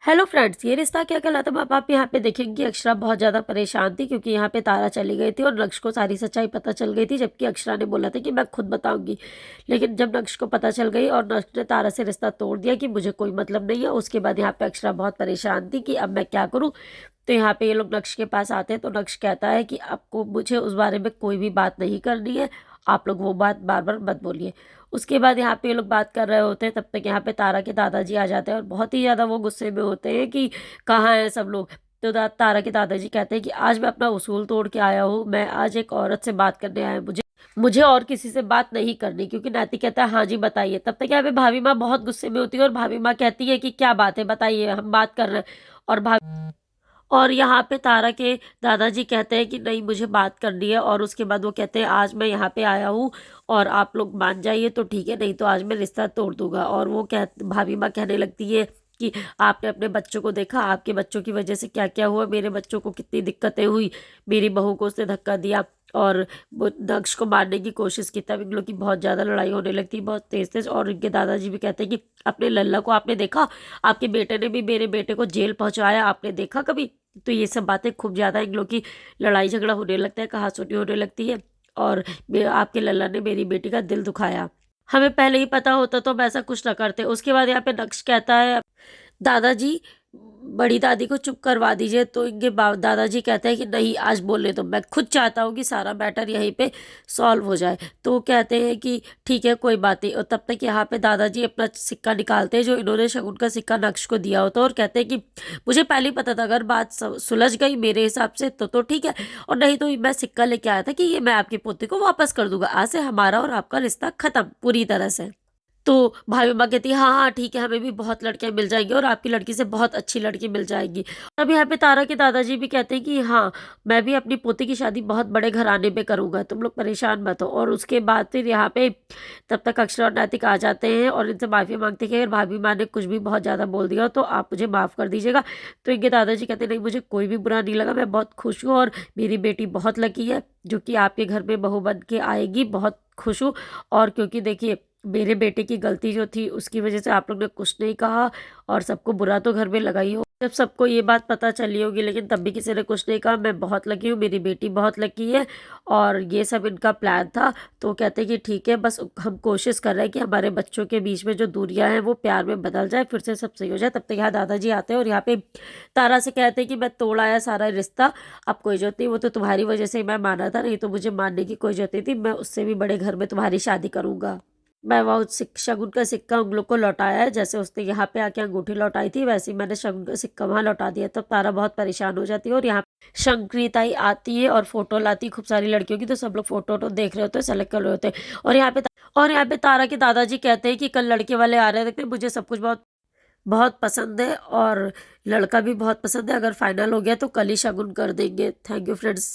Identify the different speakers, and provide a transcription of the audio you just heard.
Speaker 1: Hello friends, ये रिश्ता क्या कहलाता है। अब आप यहाँ पे देखेंगे अक्षरा बहुत ज़्यादा परेशान थी क्योंकि यहाँ पे तारा चली गई थी और नक्श को सारी सच्चाई पता चल गई थी, जबकि अक्षरा ने बोला था कि मैं खुद बताऊंगी। लेकिन जब नक्श को पता चल गई और नक्श ने तारा से रिश्ता तोड़ दिया कि मुझे कोई मतलब नहीं है, उसके बाद यहाँ पे अक्षरा बहुत परेशान थी कि अब मैं क्या करूँ। तो यहाँ पे ये लोग नक्श के पास आते हैं तो नक्श कहता है कि आपको मुझे उस बारे में कोई भी बात नहीं करनी है, आप लोग वो बात बार बार मत बोलिए। उसके बाद यहाँ पे ये लोग बात कर रहे होते हैं, तब तक यहाँ पे तारा के दादाजी आ जाते हैं और बहुत ही ज़्यादा वो गुस्से में होते हैं कि कहाँ हैं सब लोग। तो तारा के दादाजी कहते हैं कि आज मैं अपना उसूल तोड़ के आया हूँ, मैं आज एक औरत से बात करने आया हूँ, मुझे मुझे और किसी से बात नहीं करनी। क्योंकि नाती कहता है हाँ जी बताइए। तब तक यहाँ पे भाभी माँ बहुत गुस्से में होती है और भाभी माँ कहती है कि क्या बात है बताइए, हम बात कर रहे हैं। और और यहाँ पे तारा के दादाजी कहते हैं कि नहीं मुझे बात करनी है, और उसके बाद वो कहते हैं आज मैं यहाँ पे आया हूँ और आप लोग मान जाइए तो ठीक है, नहीं तो आज मैं रिश्ता तोड़ दूंगा। और वो भाभी माँ कहने लगती है कि आपने अपने बच्चों को देखा, आपके बच्चों की वजह से क्या क्या हुआ, मेरे बच्चों को कितनी दिक्कतें हुई, मेरी बहू को उसने धक्का दिया और वो नक्श को मारने की कोशिश की। तब इन लोग की बहुत ज़्यादा लड़ाई होने लगती है, बहुत तेज तेज। और इनके दादाजी भी कहते हैं कि अपने लल्ला को आपने देखा, आपके बेटे ने भी मेरे बेटे को जेल पहुंचाया, आपने देखा कभी। तो ये सब बातें खूब ज़्यादा इन लोग की लड़ाई झगड़ा होने लगता है, कहासुनी होने लगती है। और आपके लल्ला ने मेरी बेटी का दिल दुखाया, हमें पहले ही पता होता तो हम ऐसा कुछ ना करते। उसके बाद यहाँ पे नक्श कहता है दादाजी बड़ी दादी को चुप करवा दीजिए। तो इनके दादाजी कहते हैं कि नहीं आज बोलने दो, मैं खुद चाहता हूँ कि सारा मैटर यहीं पे सॉल्व हो जाए। तो वो कहते हैं कि ठीक है कोई बात नहीं। और तब तक यहाँ पे दादाजी अपना सिक्का निकालते हैं जो इन्होंने शगुन का सिक्का नक्श को दिया होता है, और कहते हैं कि मुझे पहले ही पता था, अगर बात सुलझ गई मेरे हिसाब से तो ठीक है, और नहीं तो मैं सिक्का लेके आया था कि ये मैं आपके पोते को वापस कर दूंगा, आज से हमारा और आपका रिश्ता खत्म पूरी तरह से। तो भाभी माँ कहती है हाँ हाँ ठीक है, हमें भी बहुत लड़कियां मिल जाएंगी और आपकी लड़की से बहुत अच्छी लड़की मिल जाएगी। अब यहाँ पे तारा के दादाजी भी कहते हैं कि हाँ मैं भी अपनी पोती की शादी बहुत बड़े घराने में करूंगा, तुम लोग परेशान मत हो। और उसके बाद फिर यहाँ पे तब तक अक्षरा और नैतिक आ जाते हैं और इनसे माफ़ी मांगते हैं कि अगर भाभी माँ ने कुछ भी बहुत ज़्यादा बोल दिया हो तो आप मुझे माफ़ कर दीजिएगा। तो इनके दादाजी कहते हैं नहीं मुझे कोई भी बुरा नहीं लगा, मैं बहुत खुश हूँ और मेरी बेटी बहुत लकी है जो कि आपके घर में बहू बन के आएगी, बहुत खुश हूँ। और क्योंकि देखिए मेरे बेटे की गलती जो थी उसकी वजह से आप लोग ने कुछ नहीं कहा और सबको बुरा तो घर में लगा ही हो, जब सबको ये बात पता चली होगी लेकिन तब भी किसी ने कुछ नहीं कहा। मैं बहुत लकी हूँ, मेरी बेटी बहुत लकी है और ये सब इनका प्लान था। तो कहते हैं कि ठीक है, बस हम कोशिश कर रहे हैं कि हमारे बच्चों के बीच में जो दूरियां हैं वो प्यार में बदल जाए, फिर से सब सही हो जाए। तब तक यहाँ दादाजी आते हैं और यहाँ पे तारा से कहते हैं कि मैं तोड़ आया सारा रिश्ता, अब कोई जरूरत नहीं, वो तो तुम्हारी वजह से ही मैं माना था, नहीं तो मुझे मानने की कोई जरूरत नहीं थी, मैं उससे भी बड़े घर में तुम्हारी शादी करूंगा। मैं वो शगुन का सिक्का उन लोग को लौटाया है, जैसे उसने यहाँ पे आके अंगूठी लौटाई थी वैसे ही मैंने शगुन का सिक्का वहां लौटा दिया। तब तारा बहुत परेशान हो जाती है और यहाँ शंकरीताई आती है और फोटो लाती है खूब सारी लड़कियों की। तो सब लोग फोटो वोटो देख रहे होते हैं, सेलेक्ट कर रहे होते हैं। और यहाँ पे तारा के दादाजी कहते हैं कि कल लड़के वाले आ रहे हैं, देखते हैं, मुझे सब कुछ बहुत बहुत पसंद है और लड़का भी बहुत पसंद है, अगर फाइनल हो गया तो कल ही शगुन कर देंगे। Thank you friends.